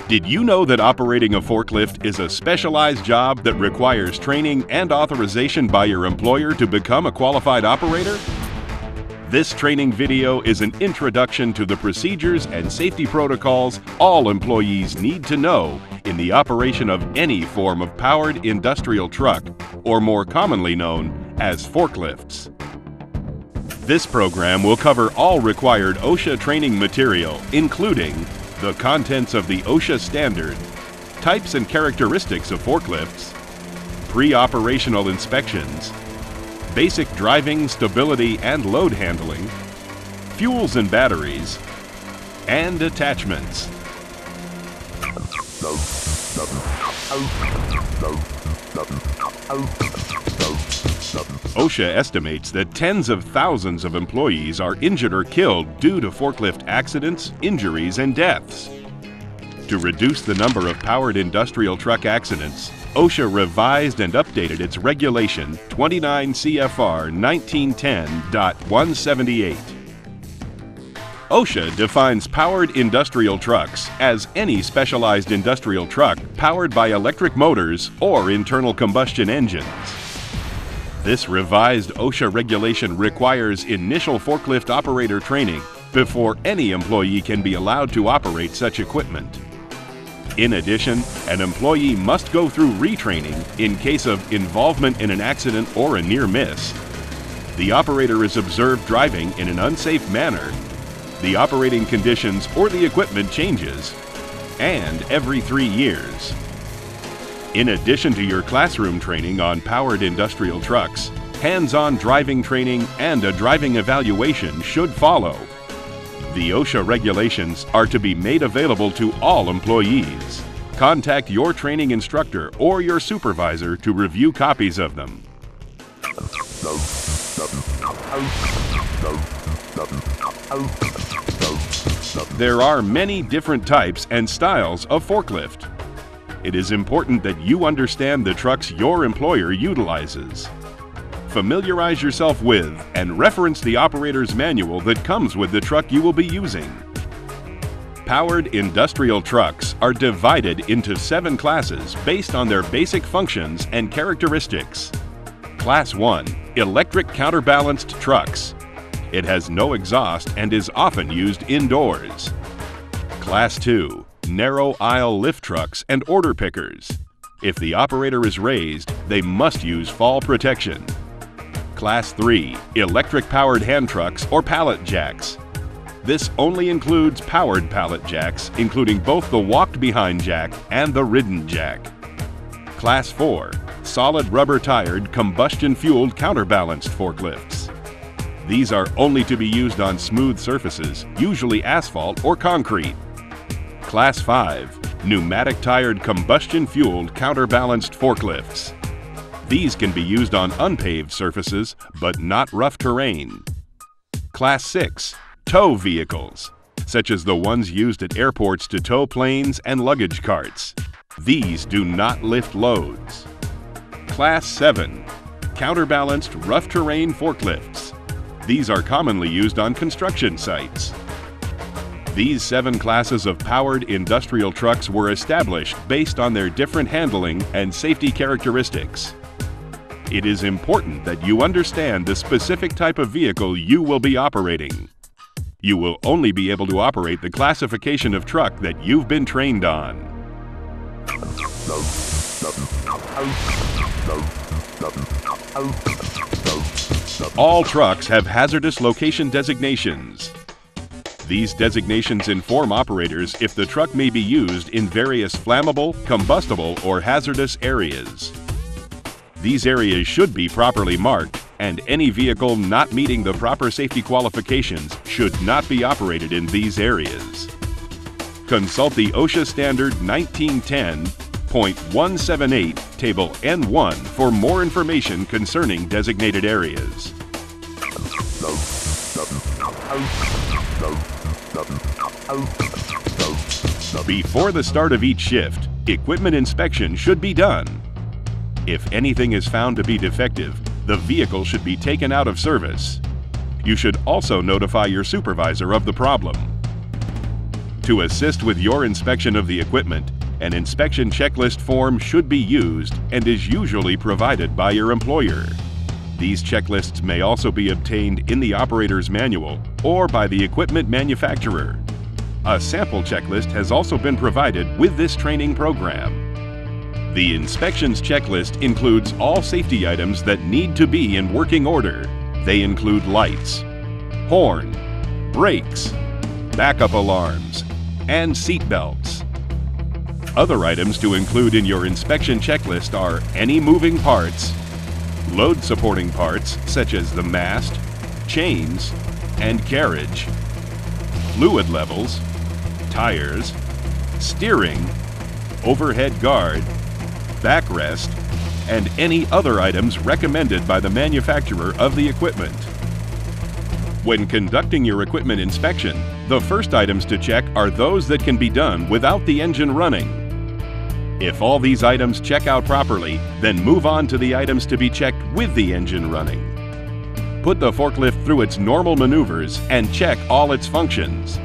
Did you know that operating a forklift is a specialized job that requires training and authorization by your employer to become a qualified operator? This training video is an introduction to the procedures and safety protocols all employees need to know in the operation of any form of powered industrial truck, or more commonly known as forklifts. This program will cover all required OSHA training material, including the contents of the OSHA standard, types and characteristics of forklifts, pre-operational inspections, basic driving, stability, and load handling, fuels and batteries, and attachments. OSHA estimates that tens of thousands of employees are injured or killed due to forklift accidents, injuries, and deaths. To reduce the number of powered industrial truck accidents, OSHA revised and updated its regulation 29 CFR 1910.178. OSHA defines powered industrial trucks as any specialized industrial truck powered by electric motors or internal combustion engines. This revised OSHA regulation requires initial forklift operator training before any employee can be allowed to operate such equipment. In addition, an employee must go through retraining in case of involvement in an accident or a near miss. The operator is observed driving in an unsafe manner, the operating conditions or the equipment changes, and every 3 years. In addition to your classroom training on powered industrial trucks, hands-on driving training and a driving evaluation should follow. The OSHA regulations are to be made available to all employees. Contact your training instructor or your supervisor to review copies of them. There are many different types and styles of forklift. It is important that you understand the trucks your employer utilizes. Familiarize yourself with and reference the operator's manual that comes with the truck you will be using. Powered industrial trucks are divided into 7 classes based on their basic functions and characteristics. Class 1, electric counterbalanced trucks. It has no exhaust and is often used indoors. Class 2, narrow aisle lift trucks and order pickers. If the operator is raised, they must use fall protection. Class 3, electric-powered hand trucks or pallet jacks. This only includes powered pallet jacks, including both the walked-behind jack and the ridden jack. Class 4, solid rubber-tired, combustion-fueled counterbalanced forklifts. These are only to be used on smooth surfaces, usually asphalt or concrete. Class 5, pneumatic-tired, combustion-fueled counterbalanced forklifts. These can be used on unpaved surfaces, but not rough terrain. Class 6, tow vehicles, such as the ones used at airports to tow planes and luggage carts. These do not lift loads. Class 7, counterbalanced rough terrain forklifts. These are commonly used on construction sites. These 7 classes of powered industrial trucks were established based on their different handling and safety characteristics. It is important that you understand the specific type of vehicle you will be operating. You will only be able to operate the classification of truck that you've been trained on. All trucks have hazardous location designations. These designations inform operators if the truck may be used in various flammable, combustible, or hazardous areas. These areas should be properly marked, and any vehicle not meeting the proper safety qualifications should not be operated in these areas. Consult the OSHA Standard 1910.178, Table N1 for more information concerning designated areas. Before the start of each shift, equipment inspection should be done. If anything is found to be defective, the vehicle should be taken out of service. You should also notify your supervisor of the problem. To assist with your inspection of the equipment, an inspection checklist form should be used and is usually provided by your employer. These checklists may also be obtained in the operator's manual or by the equipment manufacturer. A sample checklist has also been provided with this training program. The inspections checklist includes all safety items that need to be in working order. They include lights, horn, brakes, backup alarms, and seat belts. Other items to include in your inspection checklist are any moving parts, load supporting parts such as the mast, chains, and carriage, fluid levels, tires, steering, overhead guard, backrest, and any other items recommended by the manufacturer of the equipment. When conducting your equipment inspection, the first items to check are those that can be done without the engine running. If all these items check out properly, then move on to the items to be checked with the engine running. Put the forklift through its normal maneuvers and check all its functions.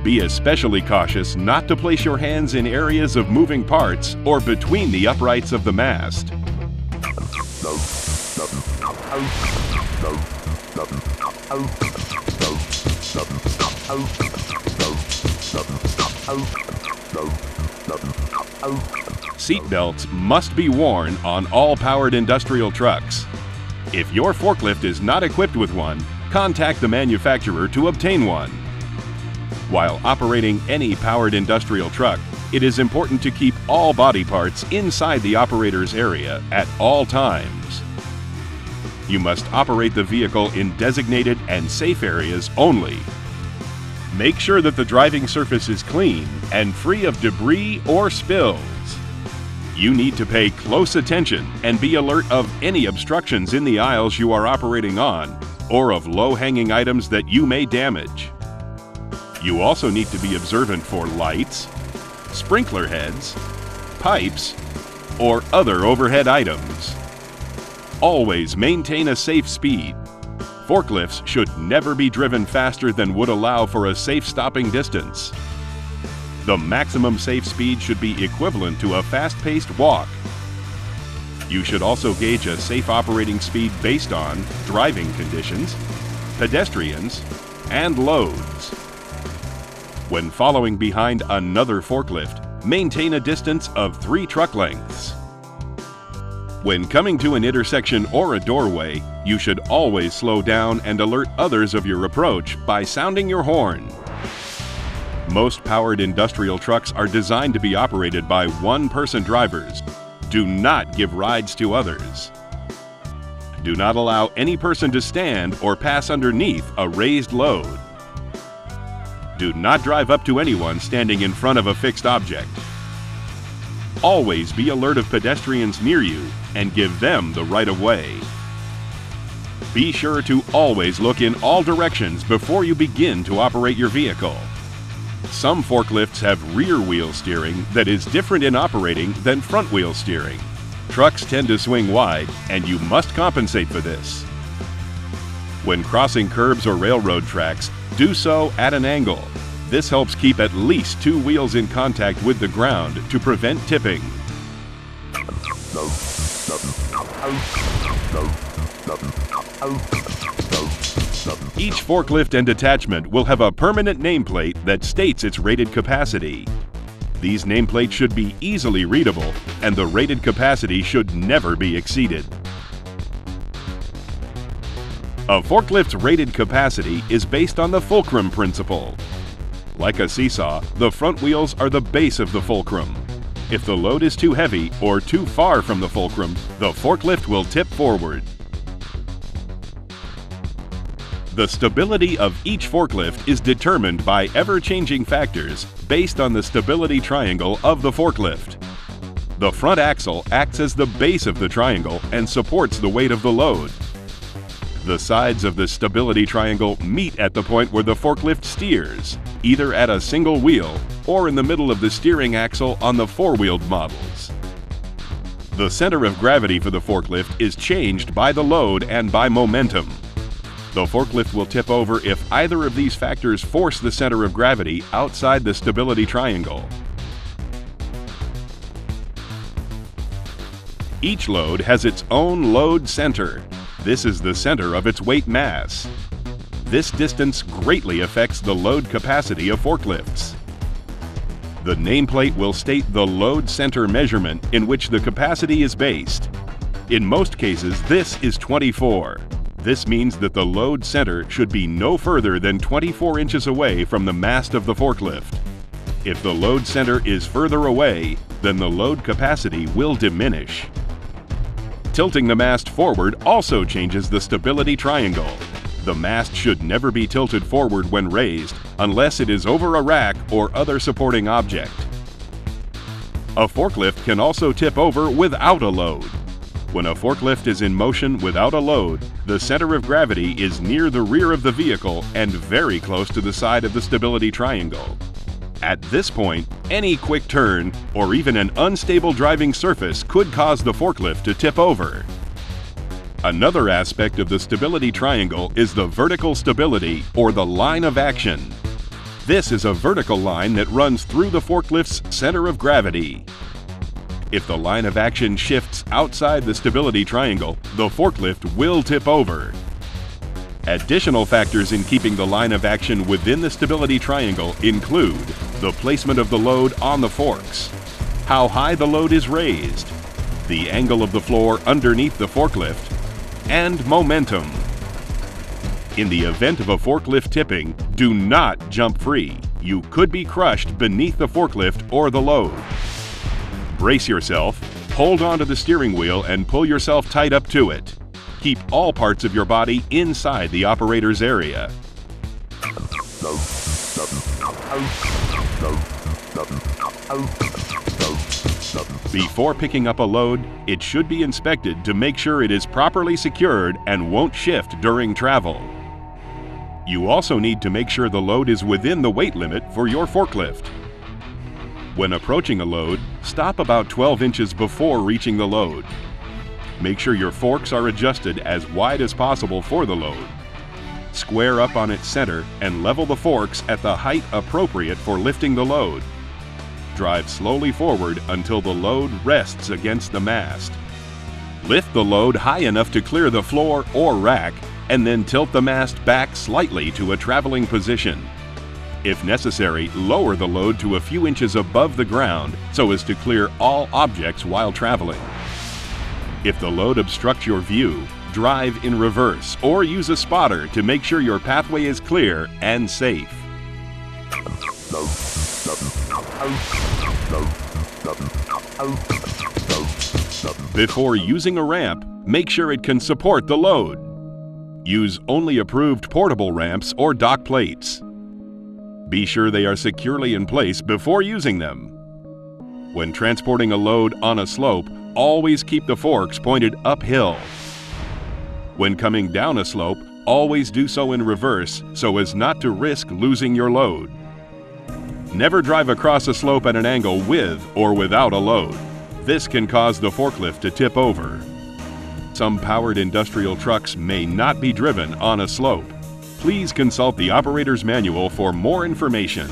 Be especially cautious not to place your hands in areas of moving parts or between the uprights of the mast. Seat belts must be worn on all powered industrial trucks. If your forklift is not equipped with one, contact the manufacturer to obtain one. While operating any powered industrial truck, it is important to keep all body parts inside the operator's area at all times. You must operate the vehicle in designated and safe areas only. Make sure that the driving surface is clean and free of debris or spills. You need to pay close attention and be alert of any obstructions in the aisles you are operating on or of low-hanging items that you may damage. You also need to be observant for lights, sprinkler heads, pipes, or other overhead items. Always maintain a safe speed. Forklifts should never be driven faster than would allow for a safe stopping distance. The maximum safe speed should be equivalent to a fast-paced walk. You should also gauge a safe operating speed based on driving conditions, pedestrians, and loads. When following behind another forklift, maintain a distance of 3 truck lengths. When coming to an intersection or a doorway, you should always slow down and alert others of your approach by sounding your horn. Most powered industrial trucks are designed to be operated by one-person drivers. Do not give rides to others. Do not allow any person to stand or pass underneath a raised load. Do not drive up to anyone standing in front of a fixed object. Always be alert of pedestrians near you and give them the right of way. Be sure to always look in all directions before you begin to operate your vehicle. Some forklifts have rear wheel steering that is different in operating than front wheel steering. Trucks tend to swing wide, and you must compensate for this. When crossing curbs or railroad tracks, do so at an angle. This helps keep at least 2 wheels in contact with the ground to prevent tipping. Each forklift and attachment will have a permanent nameplate that states its rated capacity. These nameplates should be easily readable, and the rated capacity should never be exceeded. A forklift's rated capacity is based on the fulcrum principle. Like a seesaw, the front wheels are the base of the fulcrum. If the load is too heavy or too far from the fulcrum, the forklift will tip forward. The stability of each forklift is determined by ever-changing factors based on the stability triangle of the forklift. The front axle acts as the base of the triangle and supports the weight of the load. The sides of the stability triangle meet at the point where the forklift steers, either at a single wheel or in the middle of the steering axle on the 4-wheeled models. The center of gravity for the forklift is changed by the load and by momentum. The forklift will tip over if either of these factors force the center of gravity outside the stability triangle. Each load has its own load center. This is the center of its weight mass. This distance greatly affects the load capacity of forklifts. The nameplate will state the load center measurement in which the capacity is based. In most cases, this is 24. This means that the load center should be no further than 24 inches away from the mast of the forklift. If the load center is further away, then the load capacity will diminish. Tilting the mast forward also changes the stability triangle. The mast should never be tilted forward when raised unless it is over a rack or other supporting object. A forklift can also tip over without a load. When a forklift is in motion without a load, the center of gravity is near the rear of the vehicle and very close to the side of the stability triangle. At this point, any quick turn or even an unstable driving surface could cause the forklift to tip over. Another aspect of the stability triangle is the vertical stability or the line of action. This is a vertical line that runs through the forklift's center of gravity. If the line of action shifts outside the stability triangle, the forklift will tip over. Additional factors in keeping the line of action within the stability triangle include the placement of the load on the forks, how high the load is raised, the angle of the floor underneath the forklift, and momentum. In the event of a forklift tipping, do not jump free. You could be crushed beneath the forklift or the load. Brace yourself, hold onto the steering wheel and pull yourself tight up to it. Keep all parts of your body inside the operator's area. Before picking up a load, it should be inspected to make sure it is properly secured and won't shift during travel. You also need to make sure the load is within the weight limit for your forklift. When approaching a load, stop about 12 inches before reaching the load. Make sure your forks are adjusted as wide as possible for the load. Square up on its center and level the forks at the height appropriate for lifting the load. Drive slowly forward until the load rests against the mast. Lift the load high enough to clear the floor or rack, and then tilt the mast back slightly to a traveling position. If necessary, lower the load to a few inches above the ground so as to clear all objects while traveling. If the load obstructs your view, drive in reverse or use a spotter to make sure your pathway is clear and safe. Before using a ramp, make sure it can support the load. Use only approved portable ramps or dock plates. Be sure they are securely in place before using them. When transporting a load on a slope, always keep the forks pointed uphill. When coming down a slope, always do so in reverse so as not to risk losing your load. Never drive across a slope at an angle with or without a load. This can cause the forklift to tip over. Some powered industrial trucks may not be driven on a slope. Please consult the operator's manual for more information.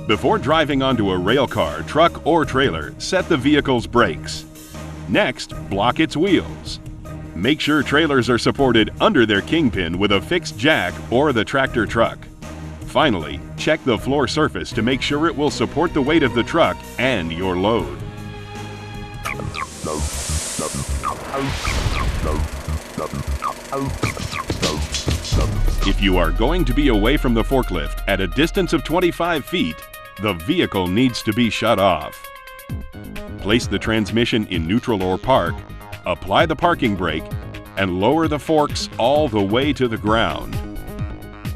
Before driving onto a rail car, truck, or trailer, set the vehicle's brakes. Next, block its wheels. Make sure trailers are supported under their kingpin with a fixed jack or the tractor truck. Finally, check the floor surface to make sure it will support the weight of the truck and your load. If you are going to be away from the forklift at a distance of 25 feet, the vehicle needs to be shut off. Place the transmission in neutral or park, apply the parking brake, and lower the forks all the way to the ground.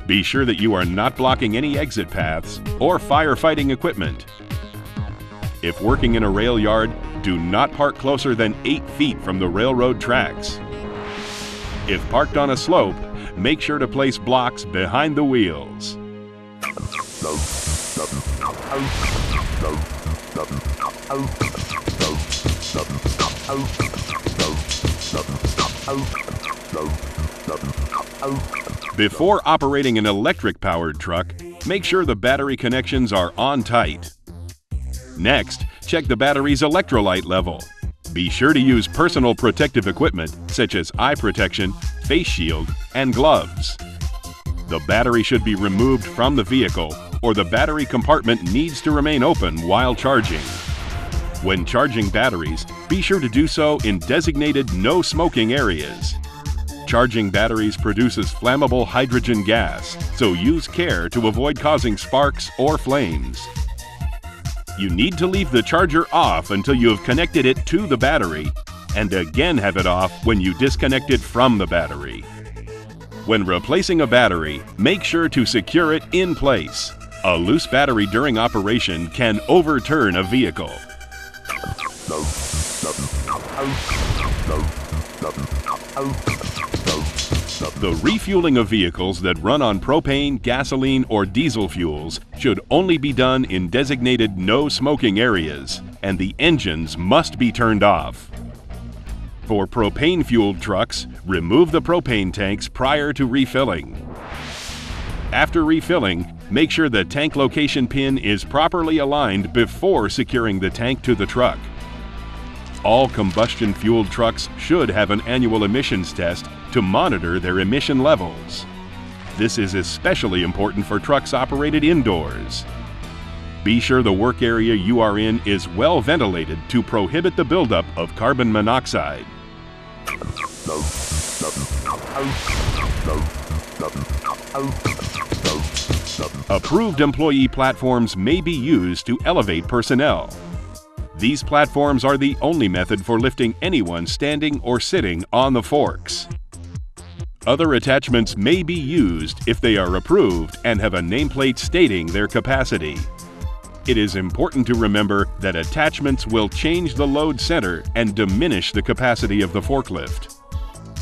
Be sure that you are not blocking any exit paths or firefighting equipment. If working in a rail yard, do not park closer than 8 feet from the railroad tracks. If parked on a slope, make sure to place blocks behind the wheels. Before operating an electric-powered truck, make sure the battery connections are on tight. Next, check the battery's electrolyte level. Be sure to use personal protective equipment such as eye protection, face shield, and gloves. The battery should be removed from the vehicle, or the battery compartment needs to remain open while charging. When charging batteries, be sure to do so in designated no smoking areas. Charging batteries produces flammable hydrogen gas, so use care to avoid causing sparks or flames. You need to leave the charger off until you have connected it to the battery, and again have it off when you disconnect it from the battery. When replacing a battery, make sure to secure it in place. A loose battery during operation can overturn a vehicle. The refueling of vehicles that run on propane, gasoline, or diesel fuels should only be done in designated no smoking areas, and the engines must be turned off. For propane-fueled trucks, remove the propane tanks prior to refilling. After refilling, make sure the tank location pin is properly aligned before securing the tank to the truck. All combustion-fueled trucks should have an annual emissions test to monitor their emission levels. This is especially important for trucks operated indoors. Be sure the work area you are in is well ventilated to prohibit the buildup of carbon monoxide. Approved employee platforms may be used to elevate personnel. These platforms are the only method for lifting anyone standing or sitting on the forks. Other attachments may be used if they are approved and have a nameplate stating their capacity. It is important to remember that attachments will change the load center and diminish the capacity of the forklift.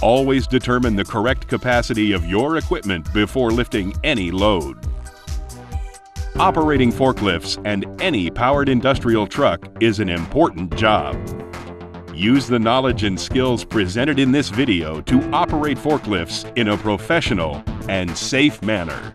Always determine the correct capacity of your equipment before lifting any load. Operating forklifts and any powered industrial truck is an important job. Use the knowledge and skills presented in this video to operate forklifts in a professional and safe manner.